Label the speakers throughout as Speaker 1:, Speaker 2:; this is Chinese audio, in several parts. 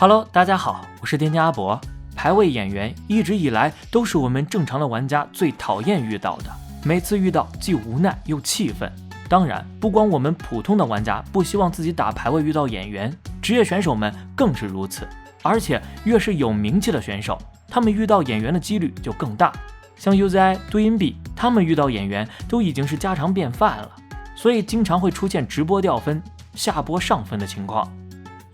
Speaker 1: Hello， 大家好，我是店家阿伯。排位演员一直以来都是我们正常的玩家最讨厌遇到的，每次遇到既无奈又气愤。当然，不光我们普通的玩家不希望自己打排位遇到演员，职业选手们更是如此。而且越是有名气的选手，他们遇到演员的几率就更大。像 UZI、杜音币，他们遇到演员都已经是家常便饭了，所以经常会出现直播掉分、下播上分的情况。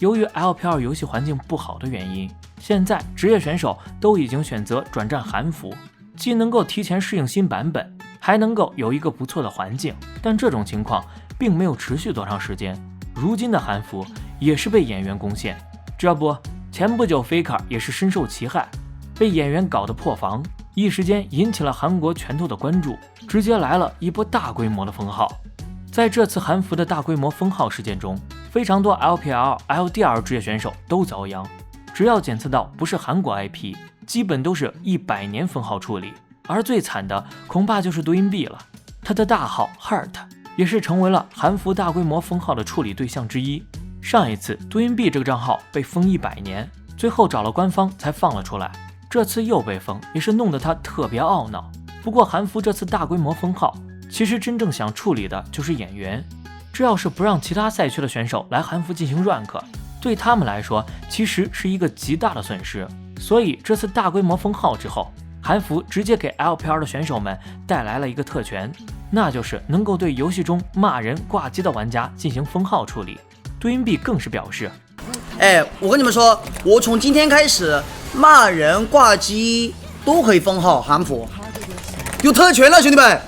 Speaker 1: 由于 LPL 游戏环境不好的原因，现在职业选手都已经选择转战韩服，既能够提前适应新版本，还能够有一个不错的环境。但这种情况并没有持续多长时间，如今的韩服也是被演员攻陷。这不，前不久 Faker 也是深受其害，被演员搞得破防，一时间引起了韩国拳头的关注，直接来了一波大规模的封号。在这次韩服的大规模封号事件中，非常多 LPL、LDL 职业选手都遭殃，只要检测到不是韩国 IP， 基本都是100年封号处理。而最惨的恐怕就是杜音币了，他的大号 Hurt 也是成为了韩服大规模封号的处理对象之一。上一次杜音币这个账号被封100年，最后找了官方才放了出来，这次又被封，也是弄得他特别懊恼。不过韩服这次大规模封号，其实真正想处理的就是演员，这要是不让其他赛区的选手来韩服进行 rank， 对他们来说其实是一个极大的损失。所以这次大规模封号之后，韩服直接给 LPL 的选手们带来了一个特权，那就是能够对游戏中骂人挂机的玩家进行封号处理。杜音币更是表示，
Speaker 2: 我跟你们说，我从今天开始骂人挂机都可以封号，韩服有特权了，兄弟们，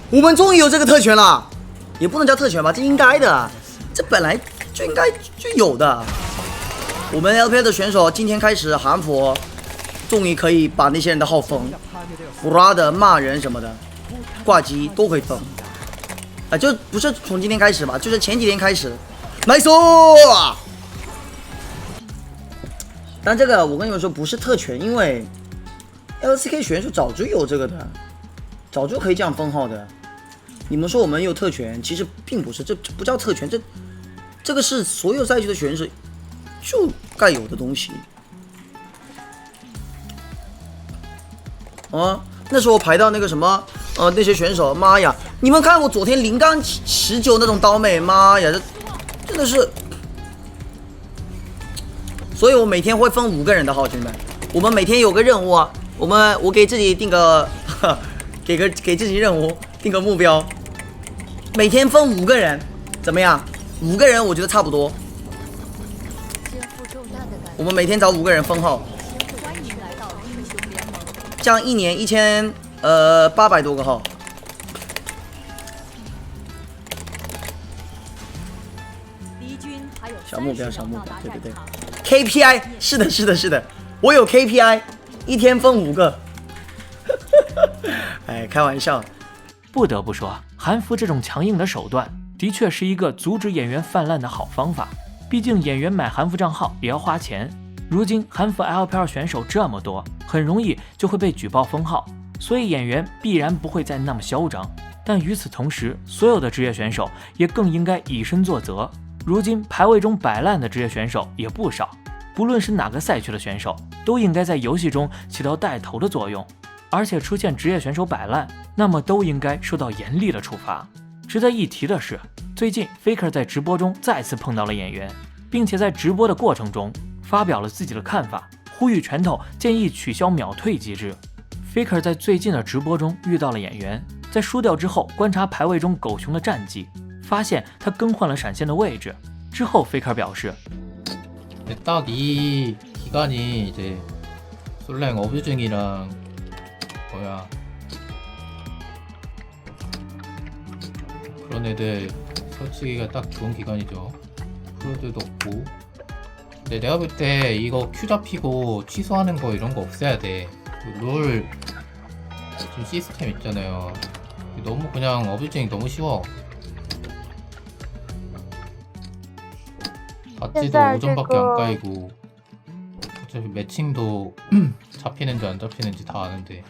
Speaker 2: 我们终于有这个特权了，也不能叫特权吧，这应该的，这本来就应该就有的。我们 LPL 的选手今天开始韩服终于可以把那些人的号封，不拉的骂人什么的挂机都可以封，就不是从今天开始吧，就是前几天开始。nice， 但这个我跟你们说不是特权，因为 LCK 选手早就有这个的，早就可以这样封号的。你们说我们有特权，其实并不是，这不叫特权，这个是所有赛区的选手就该有的东西。那时候我排到那个什么，那些选手，妈呀！你们看我昨天0杠19那种刀妹，妈呀，这真的是。所以我每天会分5个人的号，兄弟们，我们每天有个任务啊，我给自己定个，给自己任务定个目标，每天分5个人，怎么样？5个人我觉得差不多。我们每天找5个人封号。这样一年1800多个号，小目标，对 ，KPI 是的，我有 KPI， 一天封5个，开玩笑。
Speaker 1: 不得不说，韩服这种强硬的手段，的确是一个阻止演员泛滥的好方法。毕竟演员买韩服账号也要花钱。如今韩服 LPL 选手这么多，很容易就会被举报封号，所以演员必然不会再那么嚣张。但与此同时，所有的职业选手也更应该以身作则。如今排位中摆烂的职业选手也不少，不论是哪个赛区的选手，都应该在游戏中起到带头的作用。而且出现职业选手摆烂，那么都应该受到严厉的处罚。值得一提的是，最近 Faker 在直播中再次碰到了演员，并且在直播的过程中发表了自己的看法，呼吁拳头建议取消秒退机制。Faker 在最近的直播中遇到了演员，在输掉之后观察排位中狗熊的战绩，发现他更换了闪现的位置。之后 Faker 表示，
Speaker 3: 딱 이 기간이 이제 솔랭 어뷰징이랑 뭐야 그런 애들 설치기가 딱 좋은 기간이죠. 프로들도 없고. 근데 내가 볼 때 이거 큐 잡히고 취소하는 거 이런 거 없애야 돼. 롤 지금 시스템 있잖아요. 너무 그냥 어뷰징이 너무 쉬워. 바지도 5점밖에 안 까이고 어차피 매칭도 잡히는지 안 잡히는지 다 아는데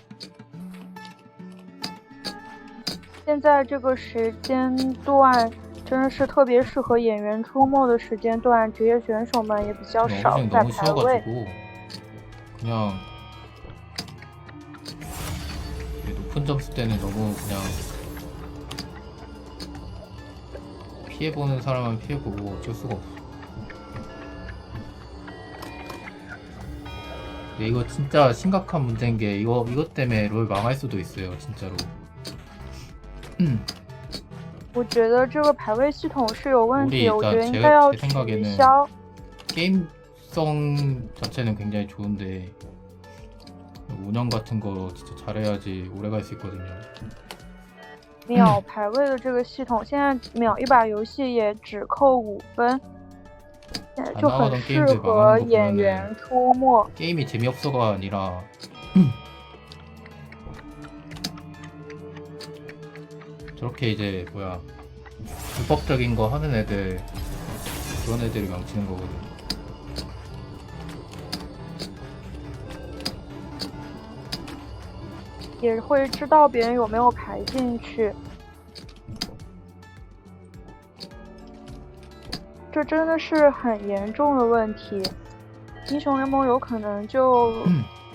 Speaker 4: 现在这个时间段真的是特别适合演员出没的时间段，职业选手们也比较少
Speaker 3: 어시장
Speaker 4: 在
Speaker 3: 너무
Speaker 4: 排位。
Speaker 3: 쉬워가지고 그냥 높은 점수 때는 너무 그냥 피해보는 사람은 피해보고 어쩔 수가 없어. 근데 이거 진짜 심각한 문제인 게 이것 때문에 롤 망할 수도 있어요, 진짜로.
Speaker 4: 我觉得这个排位系统是有问题，
Speaker 3: 우리
Speaker 4: 我觉得
Speaker 3: 일단
Speaker 4: 应该要
Speaker 3: 제
Speaker 4: 取
Speaker 3: 생각에는
Speaker 4: 消。
Speaker 3: 게임성 자체는 굉장히 좋은데 운영 같은 거 진짜 잘해야지 오래 갈 수 있거든요.
Speaker 4: 秒排位的这个系统，现在秒一把游戏也只扣5分，就很适合演员出没。
Speaker 3: 게임이 재미없어가 아니라 저렇게 이제 뭐야 불법적인 거 하는 애들 그런 애들이 망치는 거거든.
Speaker 4: 也会知道别人有没有排进去，这真的是很严重的问题。英雄联盟有可能就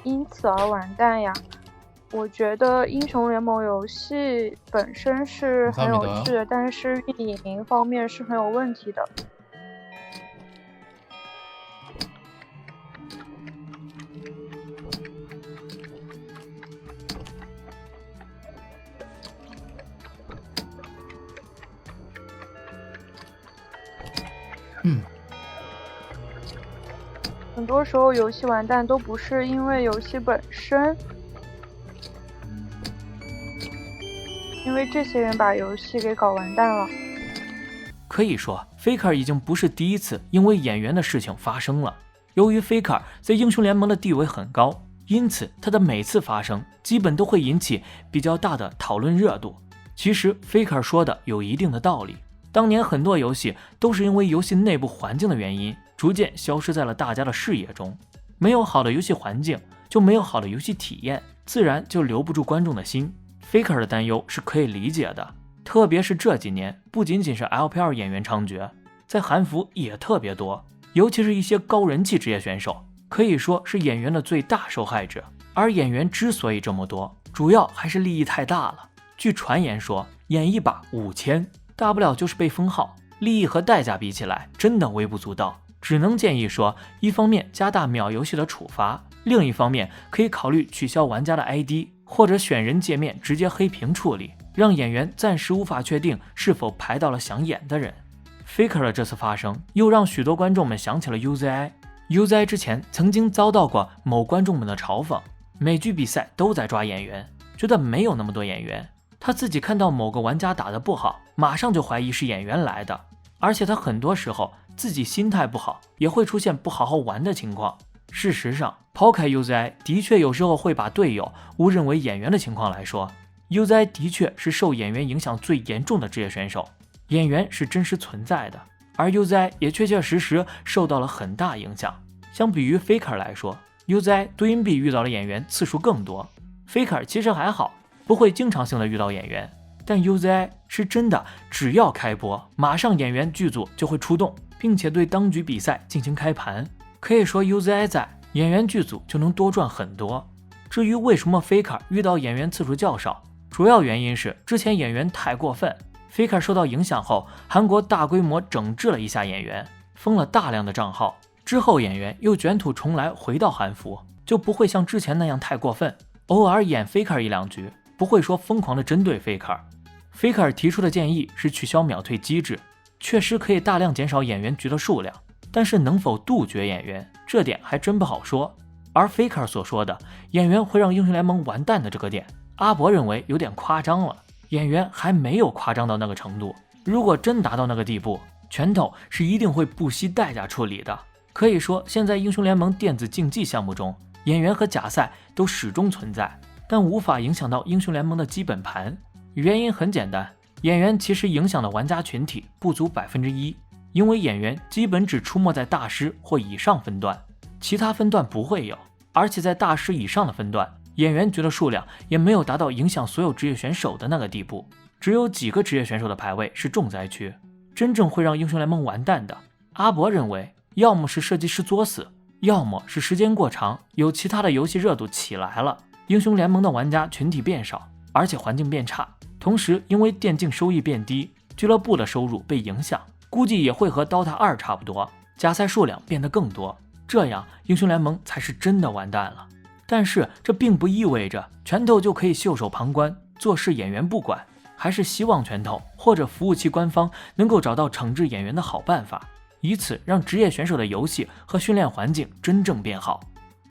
Speaker 4: 因此而完蛋呀。我觉得英雄联盟游戏本身是很有趣的，但是运营方面是很有问题的。 很多时候游戏完蛋都不是因为游戏本身，因为这些人把游戏给搞完蛋了。
Speaker 1: 可以说 Faker 已经不是第一次因为演员的事情发生了。由于 Faker 在英雄联盟的地位很高，因此他的每次发生基本都会引起比较大的讨论热度。其实 Faker 说的有一定的道理，当年很多游戏都是因为游戏内部环境的原因逐渐消失在了大家的视野中。没有好的游戏环境，就没有好的游戏体验，自然就留不住观众的心。 Faker 的担忧是可以理解的，特别是这几年不仅仅是 LPL 演员猖獗，在韩服也特别多，尤其是一些高人气职业选手，可以说是演员的最大受害者。而演员之所以这么多，主要还是利益太大了。据传言说，演一把5000，大不了就是被封号，利益和代价比起来，真的微不足道。只能建议说，一方面加大秒游戏的处罚，另一方面可以考虑取消玩家的 ID， 或者选人界面直接黑屏处理，让演员暂时无法确定是否排到了想演的人。Faker 的这次发生，又让许多观众们想起了 UZI。UZI 之前曾经遭到过某观众们的嘲讽，每局比赛都在抓演员，觉得没有那么多演员。他自己看到某个玩家打得不好，马上就怀疑是演员来的，而且他很多时候自己心态不好，也会出现不好好玩的情况。事实上，抛开 UZI 的确有时候会把队友误认为演员的情况来说， UZI 的确是受演员影响最严重的职业选手，演员是真实存在的，而 UZI 也确确实实受到了很大影响。相比于 Faker 来说， UZI 对硬币遇到的演员次数更多。 Faker 其实还好，不会经常性的遇到演员，但 UZI 是真的只要开播，马上演员剧组就会出动，并且对当局比赛进行开盘。可以说 UZI 在，演员剧组就能多赚很多。至于为什么 Faker 遇到演员次数较少，主要原因是之前演员太过分。 Faker 受到影响后，韩国大规模整治了一下演员，封了大量的账号，之后演员又卷土重来回到韩服，就不会像之前那样太过分，偶尔演 Faker 一两局，不会说疯狂的针对 Faker。Faker 提出的建议是取消秒退机制，确实可以大量减少演员局的数量，但是能否杜绝演员，这点还真不好说。而 Faker 所说的演员会让英雄联盟完蛋的这个点，阿博认为有点夸张了，演员还没有夸张到那个程度。如果真达到那个地步，拳头是一定会不惜代价处理的。可以说，现在英雄联盟电子竞技项目中，演员和假赛都始终存在，但无法影响到英雄联盟的基本盘。原因很简单，演员其实影响的玩家群体不足1%，因为演员基本只出没在大师或以上分段，其他分段不会有，而且在大师以上的分段，演员局的数量也没有达到影响所有职业选手的那个地步，只有几个职业选手的排位是重灾区。真正会让英雄联盟完蛋的，阿伯认为，要么是设计师作死，要么是时间过长，有其他的游戏热度起来了，英雄联盟的玩家群体变少，而且环境变差，同时因为电竞收益变低，俱乐部的收入被影响，估计也会和 DOTA 2差不多，加赛数量变得更多，这样英雄联盟才是真的完蛋了。但是这并不意味着拳头就可以袖手旁观，做事演员不管，还是希望拳头或者服务器官方能够找到惩治演员的好办法，以此让职业选手的游戏和训练环境真正变好。